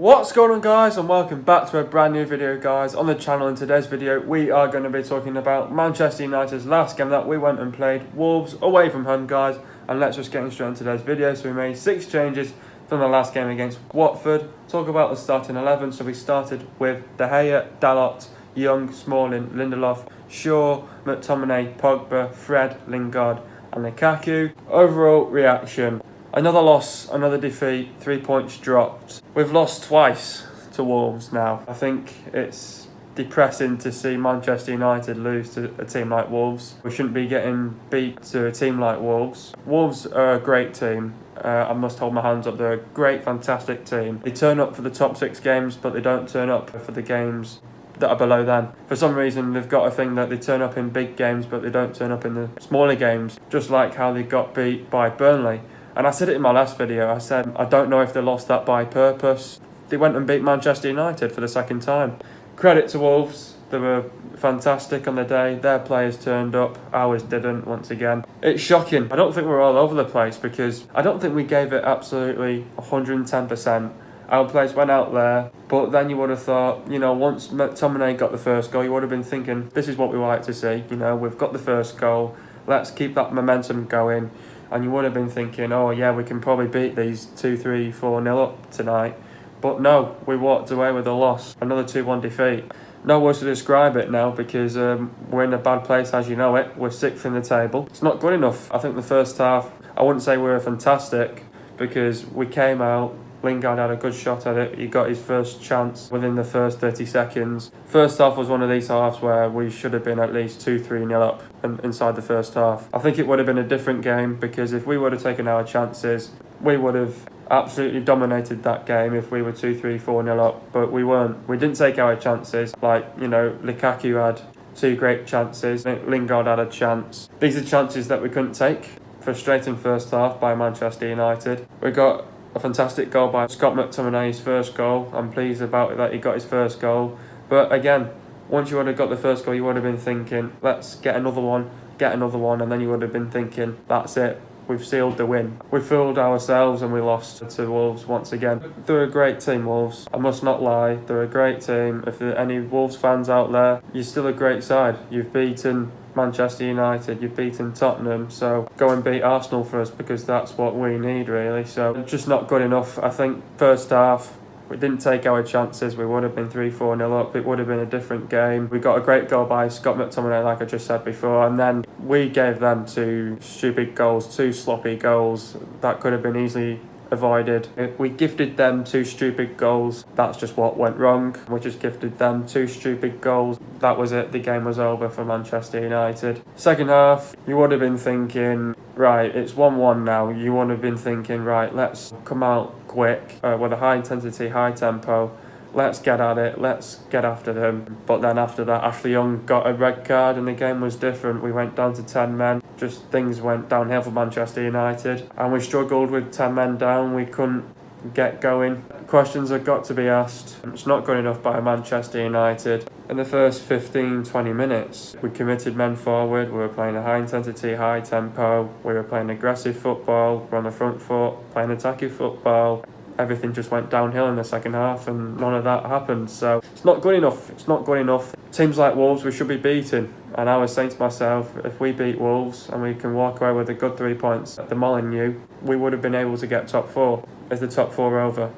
What's going on, guys, and welcome back to a brand new video, guys, on the channel. In today's video we are going to be talking about Manchester United's last game that we went and played, Wolves away from home, guys. And let's just get straight into today's video. So we made 6 changes from the last game against Watford. Talk about the starting 11. So we started with De Gea, Dalot, Young, Smalling, Lindelof, Shaw, McTominay, Pogba, Fred, Lingard and Lukaku. Overall reaction: another loss, another defeat, 3 points dropped. We've lost twice to Wolves now. I think it's depressing to see Manchester United lose to a team like Wolves. We shouldn't be getting beat to a team like Wolves. Wolves are a great team. I must hold my hands up. They're a great, fantastic team. They turn up for the top 6 games, but they don't turn up for the games that are below them. For some reason, they've got a thing that they turn up in big games, but they don't turn up in the smaller games, just like how they got beat by Burnley. And I said it in my last video, I said, I don't know if they lost that by purpose. They went and beat Manchester United for the second time. Credit to Wolves, they were fantastic on the day. Their players turned up, ours didn't once again. It's shocking. I don't think we're all over the place because I don't think we gave it absolutely 110%. Our players went out there, but then you would have thought, you know, once McTominay got the first goal, you would have been thinking, this is what we like to see. You know, we've got the first goal, let's keep that momentum going. And you would have been thinking, oh yeah, we can probably beat these 2-3, 4-0 up tonight. But no, we walked away with a loss, another 2-1 defeat. No words to describe it now because we're in a bad place, as you know it. We're 6th in the table. It's not good enough. I think the first half, I wouldn't say we were fantastic because we came out, Lingard had a good shot at it. He got his first chance within the first 30 seconds. First half was one of these halves where we should have been at least 2-3-0 up inside the first half. I think it would have been a different game because if we would have taken our chances, we would have absolutely dominated that game if we were 2-3, 4-0 up. But we weren't. We didn't take our chances. Like, you know, Lukaku had 2 great chances. Lingard had a chance. These are chances that we couldn't take. Frustrating first half by Manchester United. We got a fantastic goal by Scott McTominay, his first goal. I'm pleased about it that he got his first goal. But again, once you would have got the first goal, you would have been thinking, let's get another one, and then you would have been thinking, that's it, we've sealed the win. We fooled ourselves and we lost to Wolves once again. They're a great team, Wolves. I must not lie, they're a great team. If there are any Wolves fans out there, you're still a great side. You've beaten Manchester United, you've beaten Tottenham, so go and beat Arsenal for us because that's what we need, really. So just not good enough. I think first half we didn't take our chances. We would have been 3-4-0 up. It would have been a different game. We got a great goal by Scott McTominay, like I just said before, and then we gave them 2 stupid goals, 2 sloppy goals that could have been easily avoided. If we gifted them 2 stupid goals, that's just what went wrong. We just gifted them 2 stupid goals. That was it. The game was over for Manchester United. Second half, you would have been thinking, right, it's 1-1 now. You would have been thinking, right, let's come out quick with a high intensity, high tempo. Let's get at it. Let's get after them. But then after that, Ashley Young got a red card and the game was different. We went down to 10 men. Just things went downhill for Manchester United. And we struggled with 10 men down. We couldn't get going. Questions have got to be asked. It's not good enough by Manchester United. In the first 15-20 minutes, we committed men forward. We were playing a high intensity, high tempo. We were playing aggressive football. We're on the front foot, playing attacking football. Everything just went downhill in the second half and none of that happened. So it's not good enough. It's not good enough. Teams like Wolves we should be beating. And I was saying to myself, if we beat Wolves and we can walk away with a good 3 points at the Molineux, we would have been able to get top 4. Is the top 4 over?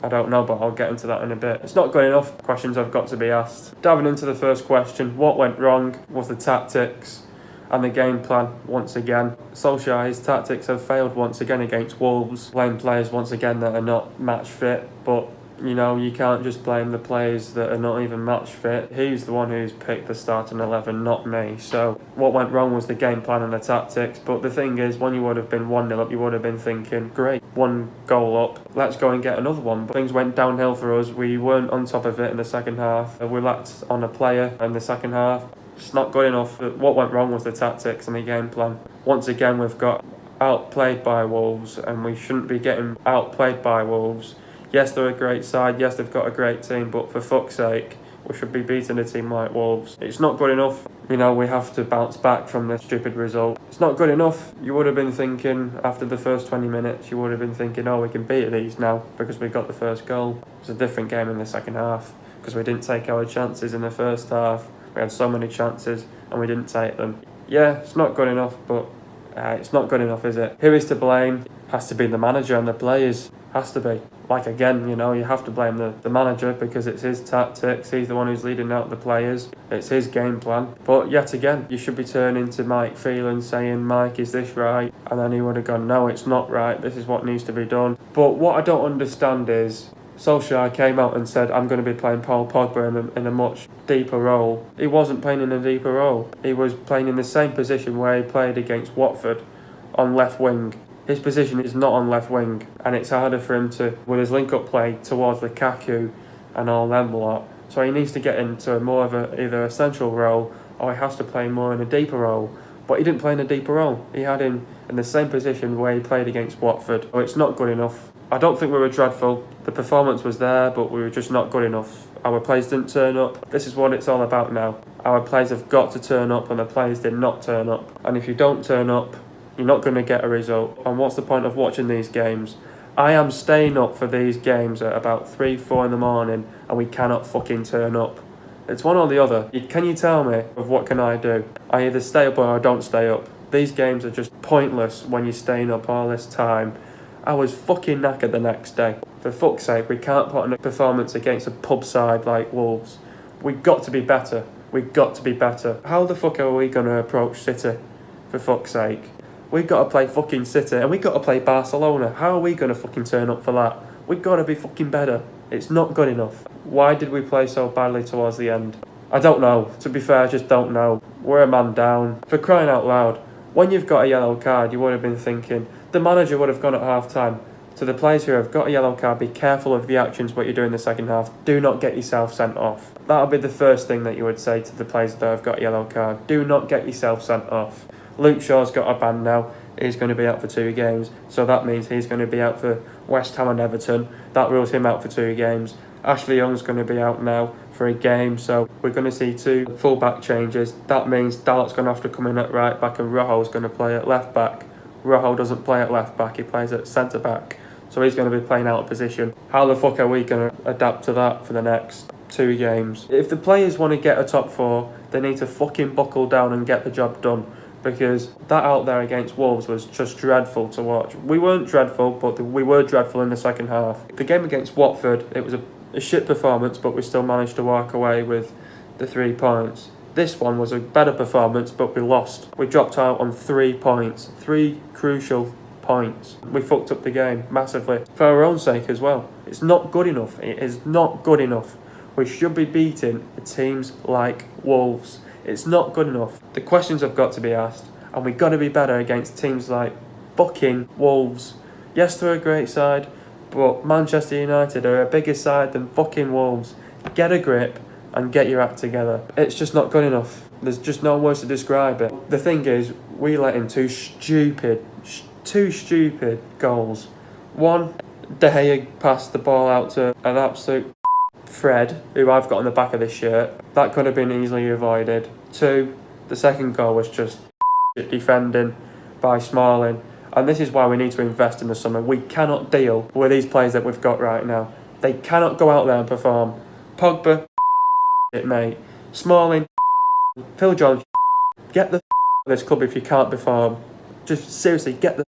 I don't know, but I'll get into that in a bit. It's not good enough. Questions have got to be asked. Diving into the first question, what went wrong was the tactics and the game plan once again. Solskjaer, his tactics have failed once again against Wolves, playing players once again that are not match fit. But you know, you can't just blame the players that are not even match fit. He's the one who's picked the starting 11, not me. So what went wrong was the game plan and the tactics. But the thing is, when you would have been 1-0 up, you would have been thinking, great, 1 goal up, let's go and get another one. But things went downhill for us. We weren't on top of it in the second half. We lacked on a player in the second half. It's not good enough. What went wrong was the tactics and the game plan. Once again, we've got outplayed by Wolves and we shouldn't be getting outplayed by Wolves. Yes, they're a great side. Yes, they've got a great team, but for fuck's sake, we should be beating a team like Wolves. It's not good enough. You know, we have to bounce back from this stupid result. It's not good enough. You would have been thinking, after the first 20 minutes, you would have been thinking, oh, we can beat these now because we got the first goal. It was a different game in the second half because we didn't take our chances in the first half. We had so many chances and we didn't take them. Yeah, it's not good enough, but it's not good enough, is it? Who is to blame? Has to be the manager and the players. Has to be. Like, again, you know, you have to blame the manager because it's his tactics. He's the one who's leading out the players. It's his game plan. But yet again, you should be turning to Mike Phelan saying, Mike, is this right? And then he would have gone, no, it's not right. This is what needs to be done. But what I don't understand is Solskjaer came out and said, I'm going to be playing Paul Pogba in a much deeper role. He wasn't playing in a deeper role. He was playing in the same position where he played against Watford on left wing. His position is not on left wing, and it's harder for him to, with his link-up play towards Lukaku and all them lot. So he needs to get into more of either a central role or he has to play more in a deeper role. But he didn't play in a deeper role. He had him in the same position where he played against Watford. So it's not good enough. I don't think we were dreadful. The performance was there, but we were just not good enough. Our players didn't turn up. This is what it's all about now. Our players have got to turn up, and the players did not turn up. And if you don't turn up, you're not going to get a result. And what's the point of watching these games? I am staying up for these games at about 3-4 in the morning and we cannot fucking turn up. It's one or the other. Can you tell me of what can I do? I either stay up or I don't stay up. These games are just pointless when you're staying up all this time. I was fucking knackered the next day. For fuck's sake, we can't put on a performance against a pub side like Wolves. We've got to be better. We've got to be better. How the fuck are we going to approach City? For fuck's sake. We've got to play fucking City and we've got to play Barcelona. How are we going to fucking turn up for that? We've got to be fucking better. It's not good enough. Why did we play so badly towards the end? I don't know. To be fair, I just don't know. We're a man down. For crying out loud, when you've got a yellow card, you would have been thinking, the manager would have gone at half-time to the players who have got a yellow card, be careful of the actions, what you do in the second half. Do not get yourself sent off. That'll be the first thing that you would say to the players that have got a yellow card. Do not get yourself sent off. Luke Shaw's got a ban now. He's going to be out for 2 games. So that means he's going to be out for West Ham and Everton. That rules him out for 2 games. Ashley Young's going to be out now for a game. So we're going to see 2 full-back changes. That means Dalot's going to have to come in at right back and Rojo's going to play at left back. Rojo doesn't play at left back. He plays at centre back. So he's going to be playing out of position. How the fuck are we going to adapt to that for the next 2 games? If the players want to get a top 4, they need to fucking buckle down and get the job done. Because that out there against Wolves was just dreadful to watch. We weren't dreadful, but we were dreadful in the second half. The game against Watford, it was a shit performance, but we still managed to walk away with the 3 points. This one was a better performance, but we lost. We dropped out on 3 points. 3 crucial points. We fucked up the game massively. For our own sake as well. It's not good enough. It is not good enough. We should be beating teams like Wolves. It's not good enough. The questions have got to be asked, and we've got to be better against teams like fucking Wolves. Yes, they're a great side, but Manchester United are a bigger side than fucking Wolves. Get a grip and get your act together. It's just not good enough. There's just no words to describe it. The thing is, we let in two stupid goals. One, De Gea passed the ball out to an absolute Fred, who I've got on the back of this shirt. That could have been easily avoided. 2, the second goal was just defending by Smalling. And this is why we need to invest in the summer. We cannot deal with these players that we've got right now. They cannot go out there and perform. Pogba, mate. Smalling, Phil Jones, get the out of this club if you can't perform. Just seriously, get the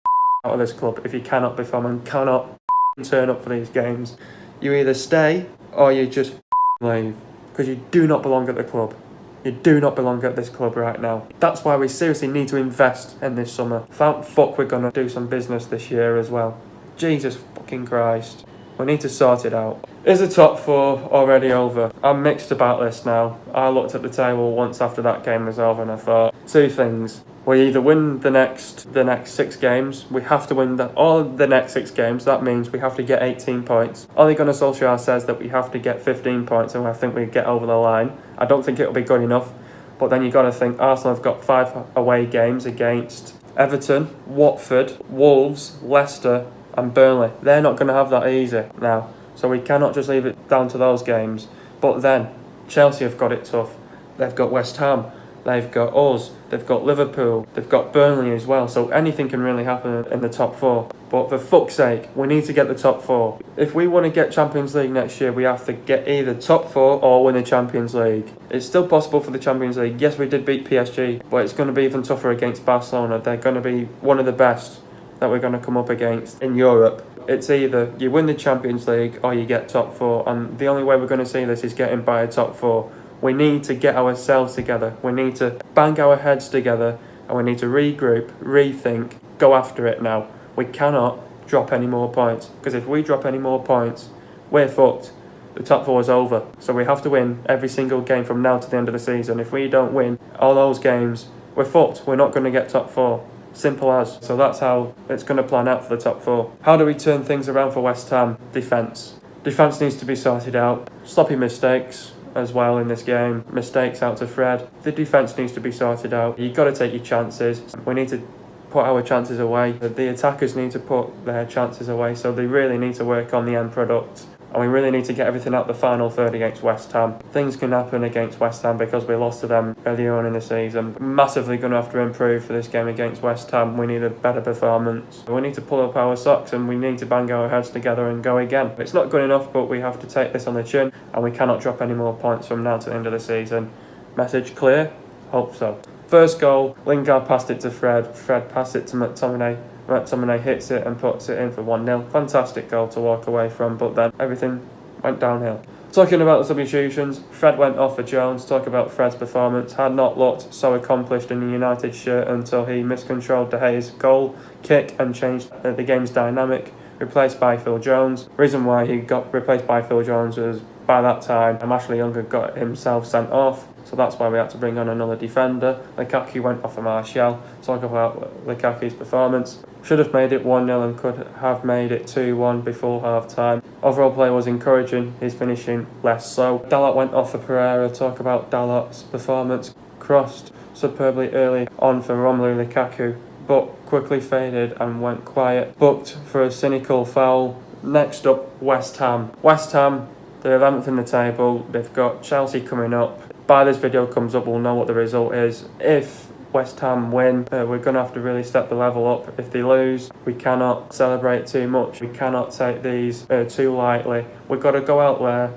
out of this club if you cannot perform and cannot turn up for these games. You either stay or you just leave, because you do not belong at the club. You do not belong at this club right now. That's why we seriously need to invest in this summer. Thank fuck we're going to do some business this year as well. Jesus fucking Christ. We need to sort it out. Is the top 4 already over? I'm mixed about this now. I looked at the table once after that game was over and I thought, 2 things. We either win the next 6 games. We have to win all of the next 6 games. That means we have to get 18 points. Ole Gunnar Solskjaer says that we have to get 15 points and I think we get over the line. I don't think it'll be good enough. But then you've got to think Arsenal have got 5 away games against Everton, Watford, Wolves, Leicester and Burnley. They're not going to have that easy now. So we cannot just leave it down to those games. But then Chelsea have got it tough. They've got West Ham. they've got us, they've got Liverpool, they've got Burnley as well. So anything can really happen in the top four. But for fuck's sake, we need to get the top four. If we want to get Champions League next year, we have to get either top four or win the Champions League. It's still possible for the Champions League. Yes, we did beat PSG, but it's going to be even tougher against Barcelona. They're going to be one of the best that we're going to come up against in Europe. It's either you win the Champions League or you get top four. And the only way we're going to see this is getting by a top four. We need to get ourselves together. We need to bang our heads together and we need to regroup, rethink, go after it now. We cannot drop any more points, because if we drop any more points, we're fucked. The top four is over. So we have to win every single game from now to the end of the season. If we don't win all those games, we're fucked. We're not going to get top four. Simple as. So that's how it's going to plan out for the top four. How do we turn things around for West Ham? Defence. Defence needs to be sorted out. Sloppy mistakes as well in this game. Mistakes out to Fred. The defence needs to be sorted out. You've got to take your chances. We need to put our chances away. The attackers need to put their chances away, so they really need to work on the end product. And we really need to get everything out the final third against West Ham. Things can happen against West Ham because we lost to them earlier on in the season. Massively going to have to improve for this game against West Ham. We need a better performance. We need to pull up our socks and we need to bang our heads together and go again. It's not good enough, but we have to take this on the chin and we cannot drop any more points from now to the end of the season. Message clear? Hope so. First goal, Lingard passed it to Fred. Fred passed it to McTominay. McTominay hits it and puts it in for 1-0. Fantastic goal to walk away from, but then everything went downhill. Talking about the substitutions, Fred went off for Jones. Talk about Fred's performance. Had not looked so accomplished in the United shirt until he miscontrolled De Gea's goal kick and changed the game's dynamic. Replaced by Phil Jones. Reason why he got replaced by Phil Jones was by that time Ashley Young had got himself sent off, so that's why we had to bring on another defender. Lukaku went off for Martial. Talk about Lukaku's performance. Should have made it 1-0 and could have made it 2-1 before half time. Overall play was encouraging, his finishing less so. Dalot went off for Pereira. Talk about Dalot's performance. Crossed superbly early on for Romelu Lukaku, but quickly faded and went quiet. Booked for a cynical foul. Next up, West Ham. West Ham, they're 11th in the table. They've got Chelsea coming up. By this video comes up, we'll know what the result is. If West Ham win, we're going to have to really step the level up. If they lose, we cannot celebrate too much. We cannot take these too lightly. We've got to go out there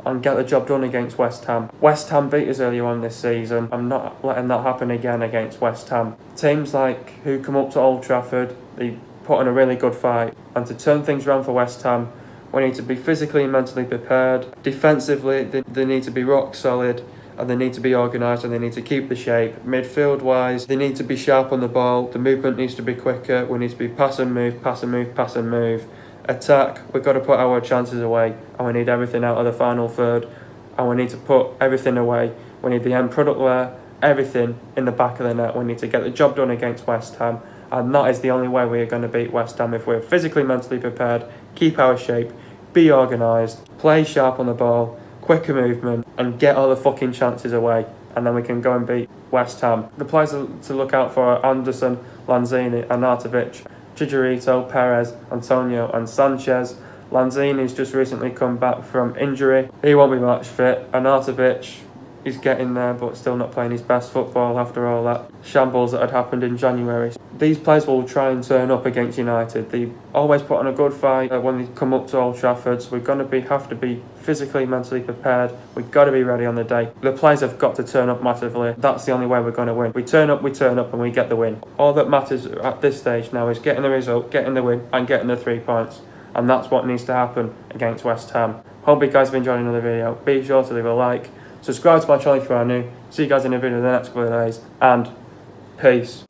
and get the job done against West Ham. West Ham beat us earlier on this season. I'm not letting that happen again against West Ham. Teams like who come up to Old Trafford, they put on a really good fight. And to turn things around for West Ham, we need to be physically and mentally prepared. Defensively, they need to be rock solid. And they need to be organised and they need to keep the shape. Midfield wise, they need to be sharp on the ball. The movement needs to be quicker. We need to be pass and move, pass and move, pass and move. Attack, we've got to put our chances away and we need everything out of the final third and we need to put everything away. We need the end product there, everything in the back of the net. We need to get the job done against West Ham, and that is the only way we are going to beat West Ham. If we're physically, mentally prepared, keep our shape, be organised, play sharp on the ball, quicker movement and get all the fucking chances away, and then we can go and beat West Ham. The players to look out for are Anderson, Lanzini, Arnautovic, Chicharito, Perez, Antonio and Sanchez. Lanzini's just recently come back from injury. He won't be match fit. Arnautovic, he's getting there but still not playing his best football after all that shambles that had happened in January. These players will try and turn up against United. They always put on a good fight when they come up to Old Trafford, so we're going to have to be physically, mentally prepared. We've got to be ready on the day. The players have got to turn up massively. That's the only way we're going to win. We turn up and we get the win. All that matters at this stage now is getting the result, getting the win and getting the 3 points. And that's what needs to happen against West Ham. Hope you guys have enjoyed another video. Be sure to leave a like. Subscribe to my channel if you are new. See you guys in a video in the next couple of days. And peace.